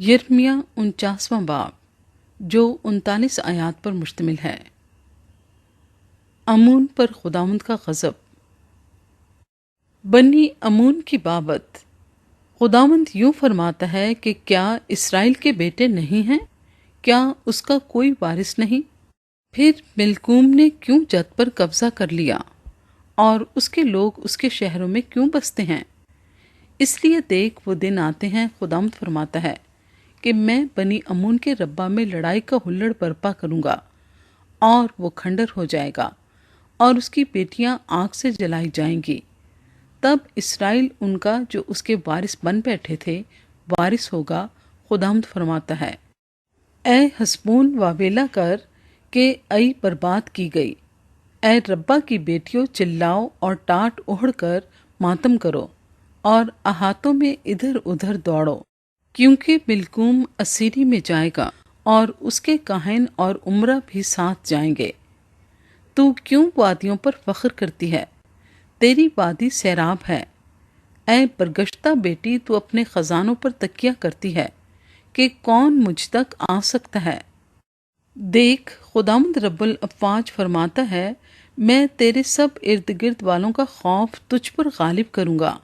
यिर्मयाह 49वां बाब जो 39 आयात पर मुश्तमिल है। अमून पर खुदावंद का गज़ब। बनी अमून की बाबत खुदावंद यूं फरमाता है कि क्या इसराइल के बेटे नहीं हैं? क्या उसका कोई वारिस नहीं? फिर मिल्कूम ने क्यों जद पर कब्जा कर लिया और उसके लोग उसके शहरों में क्यों बसते हैं? इसलिए देख वो दिन आते हैं, खुदावंद फरमाता है, कि मैं बनी अमून के रब्बा में लड़ाई का हुल्लड़ बर्पा करूंगा और वो खंडर हो जाएगा और उसकी बेटियां आग से जलाई जाएंगी। तब इसराइल उनका जो उसके वारिस बन बैठे थे वारिस होगा, खुदावंद फरमाता है। ए हसबून वावेला कर के आई बर्बाद की गई। ए रब्बा की बेटियों चिल्लाओ और टाट ओढ़ कर मातम करो और अहातों में इधर उधर दौड़ो, क्योंकि मिल्कूम असीरी में जाएगा और उसके काहिन और उमरा भी साथ जाएंगे। तू क्यों वादियों पर फख्र करती है? तेरी वादी सैराब है। ऐ बरगश्ता बेटी, तू अपने खजानों पर तकिया करती है कि कौन मुझ तक आ सकता है। देख, खुदावंद रब्बुल अफ़वाज फरमाता है, मैं तेरे सब इर्द गिर्द वालों का खौफ तुझ पर गालिब करूंगा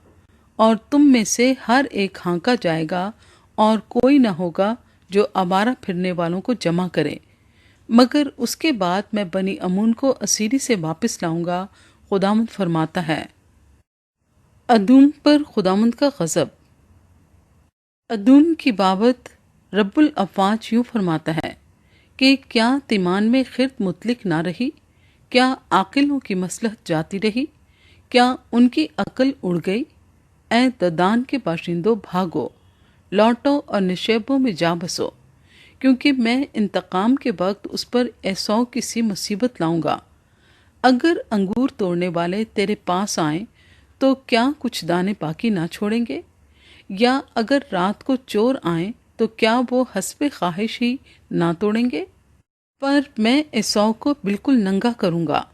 और तुम में से हर एक हाँका जाएगा और कोई न होगा जो आवारा फिरने वालों को जमा करे। मगर उसके बाद मैं बनी अमून को असीरी से वापस लाऊंगा, खुदावंद फरमाता है। अदूम पर खुदावंद का गज़ब। अदूम की बाबत रब्बुल अफ़वाज यूं फरमाता है कि क्या तिमान में खिर्द मुतलिक ना रही? क्या आकिलों की मसलहत जाती रही? क्या उनकी अकल उड़ गई? ऐ ददान के बाशिंदों, भागो, लौटो और निशेबों में जा बसो, क्योंकि मैं इंतकाम के वक्त उस पर ऐसौ की सी मुसीबत लाऊंगा। अगर अंगूर तोड़ने वाले तेरे पास आए तो क्या कुछ दाने बाकी ना छोड़ेंगे? या अगर रात को चोर आए तो क्या वो हस्बे ख्वाहिश ही ना तोड़ेंगे? पर मैं एसौ को बिल्कुल नंगा करूंगा,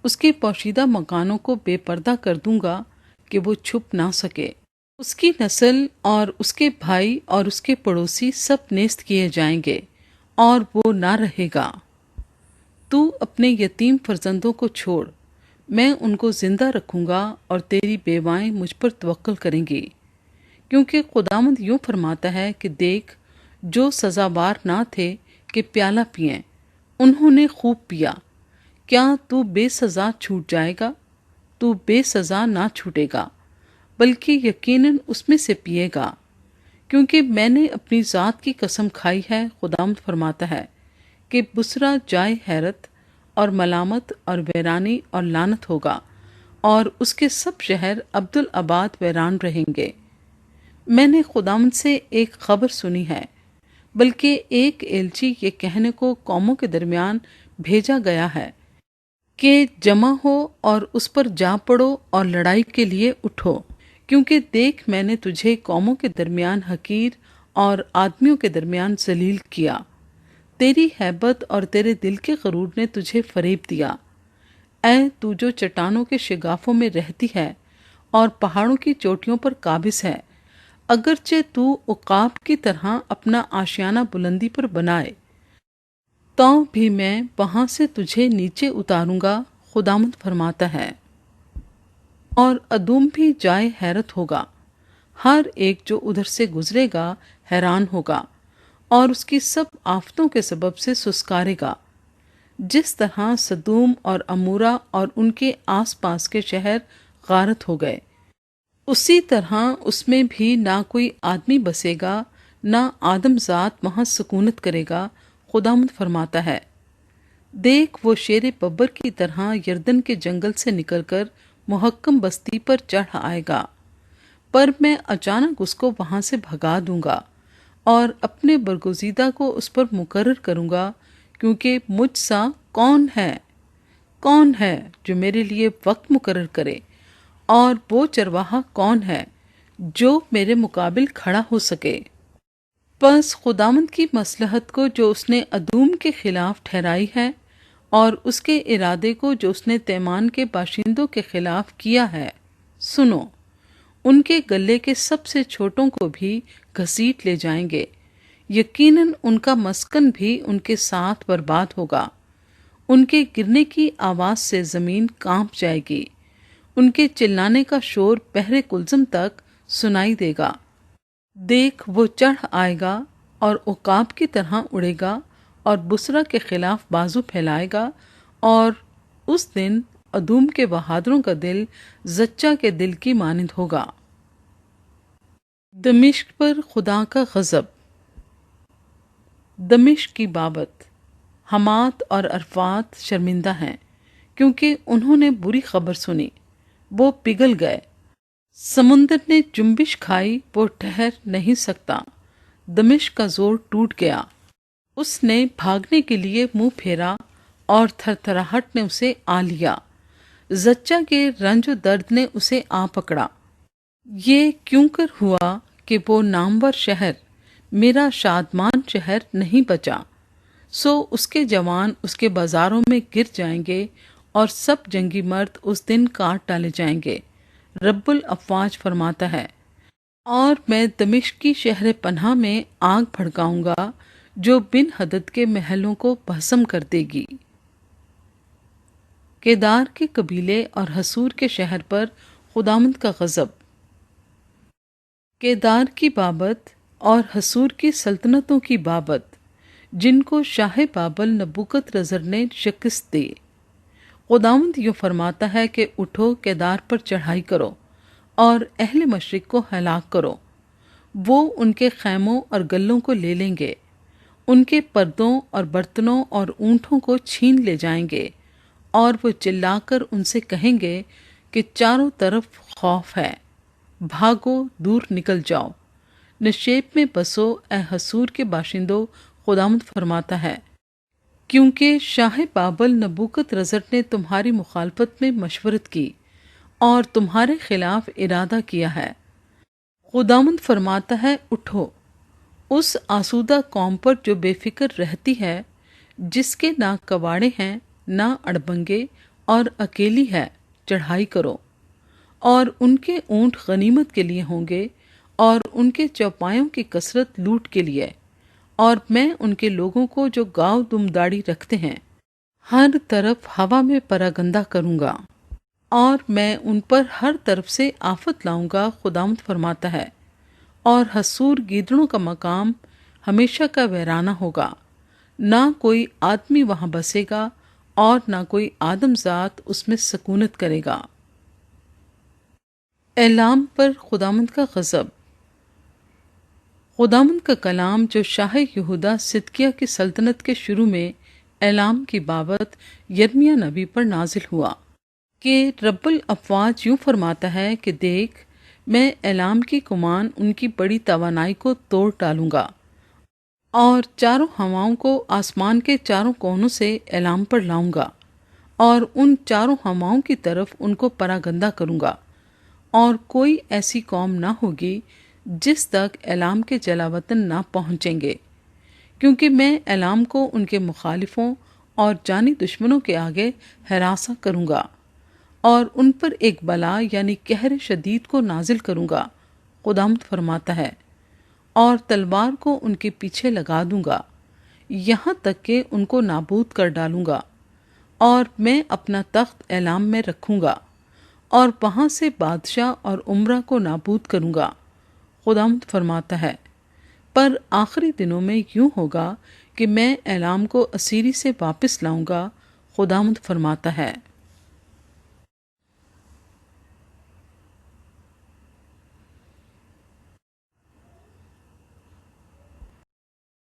उसके पोशीदा मकानों को बेपर्दा कर दूंगा कि वो छुप ना सके। उसकी नस्ल और उसके भाई और उसके पड़ोसी सब नेस्त किए जाएंगे और वो ना रहेगा। तू अपने यतीम फर्जंदों को छोड़, मैं उनको जिंदा रखूंगा और तेरी बेवाएं मुझ पर तवक्कल करेंगी। क्योंकि खुदावंद यूं फरमाता है कि देख, जो सजावार ना थे कि प्याला पिएं, उन्होंने खूब पिया। क्या तू बेसजा छूट जाएगा? तू बेसजा ना छूटेगा, बल्कि यकीनन उसमें से पिएगा, क्योंकि मैंने अपनी ज़ात की कसम खाई है, खुदावंद फरमाता है, कि बुसरा जाए हैरत और मलामत और वैरानी और लानत होगा और उसके सब शहर अब्दुल आबाद वैरान रहेंगे। मैंने खुदावंद से एक खबर सुनी है, बल्कि एक एलची ये कहने को कौमों के दरमियान भेजा गया है कि जमा हो और उस पर जा पड़ो और लड़ाई के लिए उठो, क्योंकि देख, मैंने तुझे कौमों के दरमियान हकीर और आदमियों के दरमियान जलील किया। तेरी हैबत और तेरे दिल के गरूर ने तुझे फरेब दिया। ऐ तू जो चट्टानों के शिगाफों में रहती है और पहाड़ों की चोटियों पर काबिज है, अगरचे तू उकाब की तरह अपना आशियाना बुलंदी पर बनाए, तो भी मैं वहां से तुझे नीचे उतारूंगा, खुदावंद फरमाता है। और अदूम भी जाए हैरत होगा, हर एक जो उधर से गुजरेगा हैरान होगा और उसकी सब आफतों के सबब से सुस्कारेगा। जिस तरह सदूम और अमूरा और उनके आसपास के शहर गारत हो गए, उसी तरह उसमें भी ना कोई आदमी बसेगा, ना आदमजात वहां सुकूनत करेगा, खुदावंद फरमाता है। देख, वो शेर बब्बर की तरह यर्दन के जंगल से निकलकर मुहक्कम बस्ती पर चढ़ आएगा, पर मैं अचानक उसको वहां से भगा दूंगा और अपने बरगुज़ीदा को उस पर मुकर्रर करूंगा, क्योंकि मुझ सा कौन है जो मेरे लिए वक्त मुकर्रर करे, और वो चरवाहा कौन है जो मेरे मुकाबिल खड़ा हो सके। बस खुदावंद की मसलहत को जो उसने अदूम के खिलाफ ठहराई है और उसके इरादे को जो उसने तैमान के बाशिंदों के खिलाफ किया है, सुनो। उनके गले के सबसे छोटों को भी घसीट ले जाएंगे, یقیناً ان کا مسکن بھی ان کے ساتھ برباد ہوگا۔ ان کے گرنے کی آواز سے زمین کانپ جائے گی، ان کے چلانے کا شور بحر کلزم تک سنائی دے گا۔ دیکھ وہ چڑھ آئے گا اور عقاب کی طرح اڑے گا اور بسرا کے خلاف بازو پھیلائے گا، اور اس دن ادوم کے بہادروں کا دل زچہ کے دل کی مانند ہوگا۔ دمشق پر خدا کا غضب۔ دمشق کی بابت حمات اور عرفات شرمندہ ہیں کیونکہ انہوں نے بری خبر سنی، وہ پگھل گئے۔ سمندر نے جنبش کھائی، وہ ٹھہر نہیں سکتا۔ دمشق کا زور ٹوٹ گیا، اس نے بھاگنے کے لیے منہ پھیرا اور تھرتھراہٹ نے اسے آ لیا۔ زچہ کے رنج و درد نے اسے آ پکڑا۔ یہ کیوں کر ہوا کہ وہ نامور شہر، میرا شادمان شہر نہیں بچا؟ سو اس کے جوان اس کے بازاروں میں گر جائیں گے اور سب جنگی مرد اس دن کاٹ ڈالے جائیں گے، رب الافواج فرماتا ہے۔ اور میں دمشق کی شہر پناہ میں آگ بھڑکاؤں گا جو بن حدد کے محلوں کو بھسم کر دے گی۔ کیدار کے قبیلے اور حسور کے شہر پر خداوند کا غضب۔ کیدار کی بابت اور حسور کی سلطنتوں کی بابت جن کو شاہ بابل نبوکت رزر نے شکست دی، خداوند یوں فرماتا ہے کہ اٹھو، کیدار پر چڑھائی کرو اور اہل مشرق کو ہلاک کرو۔ وہ ان کے خیموں اور گلوں کو لے لیں گے، ان کے پردوں اور برتنوں اور اونٹوں کو چھین لے جائیں گے، اور وہ چلا کر ان سے کہیں گے کہ چاروں طرف خوف ہے، بھاگو، دور نکل جاؤ۔ نشیب میں بسو اے حسور کے باشندوں، خداوند فرماتا ہے، کیونکہ شاہ بابل نبوکت رزر نے تمہاری مخالفت میں مشورت کی اور تمہارے خلاف ارادہ کیا ہے۔ خداوند فرماتا ہے، اٹھو، اس آسودہ قوم پر جو بے فکر رہتی ہے، جس کے نہ کواڑے ہیں نہ اڑبنگے اور اکیلی ہے، چڑھائی کرو۔ اور ان کے اونٹ غنیمت کے لیے ہوں گے اور ان کے چوپایوں کی کثرت لوٹ کے لیے، اور میں ان کے لوگوں کو جو گاؤ دم داڑھی رکھتے ہیں ہر طرف ہوا میں پراگندہ کروں گا، اور میں ان پر ہر طرف سے آفت لاؤں گا، خداوند فرماتا ہے۔ اور حسور گیدڑوں کا مقام ہمیشہ کا ویرانہ ہوگا، نہ کوئی آدمی وہاں بسے گا اور نہ کوئی آدم ذات اس میں سکونت کرے گا۔ اعلام پر خداوند کا غضب۔ خداوند کا کلام جو شاہ یہودا صدقیہ کی سلطنت کے شروع میں اعلام کی بابت یرمیہ نبی پر نازل ہوا کہ رب الافواج یوں فرماتا ہے کہ دیکھ، میں اعلام کی کمان ان کی بڑی توانائی کو توڑ ڈالوں گا، اور چاروں ہواؤں کو آسمان کے چاروں کونوں سے اعلام پر لاؤں گا، اور ان چاروں ہواؤں کی طرف ان کو پراگندہ کروں گا، اور کوئی ایسی قوم نہ ہوگی جس تک اعلام کے جلاوطن نہ پہنچیں گے، کیونکہ میں اعلام کو ان کے مخالفوں اور جانی دشمنوں کے آگے ہراساں کروں گا، اور ان پر ایک بلا یعنی قہر شدید کو نازل کروں گا، خداوند فرماتا ہے، اور تلوار کو ان کے پیچھے لگا دوں گا، یہاں تک کہ ان کو نابود کر ڈالوں گا، اور میں اپنا تخت اعلام میں رکھوں گا، اور وہاں سے بادشاہ اور عمرہ کو نابود کروں گا، خداوند فرماتا ہے۔ پر آخری دنوں میں یوں ہوگا کہ میں اعلام کو اسیری سے واپس لاؤں گا، خداوند فرماتا ہے۔